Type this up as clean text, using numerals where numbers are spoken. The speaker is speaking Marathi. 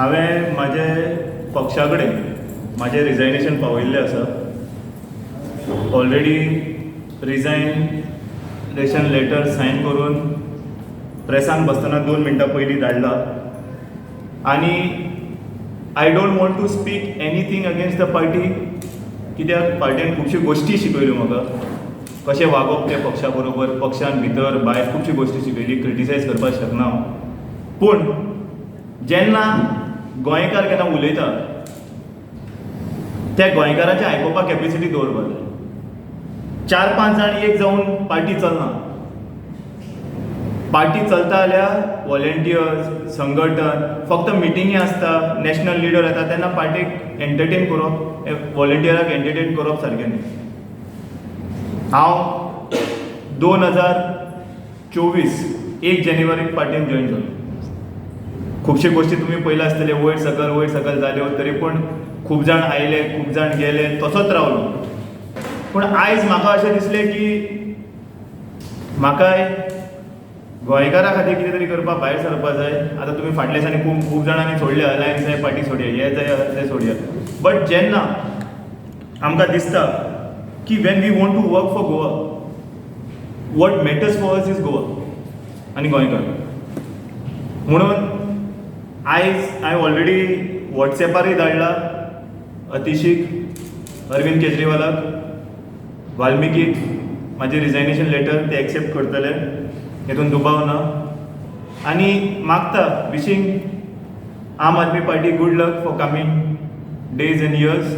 हांवें म्हाजे पक्षा कडेन म्हाजें रिजायनेशन पावयल्लें आसा. ऑलरेडी रिजायनेशन लेटर सायन करून प्रेसान बसतना 2 मिनटां पयलीं धाडला. आनी I don't want to speak anything against the party, कित्याक पार्टीन खुबश्यो गोश्टी शिकयल्यो म्हाका, कशें वागप त्या पक्षा बरोबर, पक्षान भितर भायर खुबश्यो गोश्टी शिकयली, क्रिटिसायज करपाक शकना हांव. पूण जेन्ना गोंयकार केन्ना उलयता त्या गोंयकाराचें आयकुपाक कॅपेसिटी दवरपाक जाय. 4-5 जाण एक जावन पार्टी चलना. पार्टी चलता जाल्यार वॉलंटियर्स, संघटन, फक्त मिटिंगी आसता, नॅशनल लिडर येता तेन्ना पार्टीक एंटरटेन करप, वॉलंटियराक एंटरटेन करप सारकें न्ही. हांव 2024 1 जानेवारीक पार्टीन जॉयन जालो. खुबश्यो गोश्टी तुमी पयल्या आसतले, वयर सकयल जाल्यो, तरी पूण खूब जाण आयले, खूब जाण गेले, तसोच रावलो. पूण आयज म्हाका अशें दिसलें की म्हाकाय गोंयकारा खातीर कितें तरी करपाक भायर सरपाक जाय. आतां तुमी फाटल्या दिसांनी खूब जाणांनी सोडल्या, अलायन्स जाय, पार्टी सोडया, हें जाय तें सोडया. बट जेन्ना आमकां दिसता की when we want to work for Goa, what matters for us is Goa आनी गोंयकार. म्हणून आयज हांवें ऑलरेडी वॉट्सॅपारूय धाडला अतिशीक, अरविंद केजरीवालाक, वाल्मिकीक म्हाजें रिजायनेशन लेटर ते एक्सेप्ट करतले, हेतून दुबाव ना. आनी मागता, wishing Aam Aadmi party good luck for coming days and years.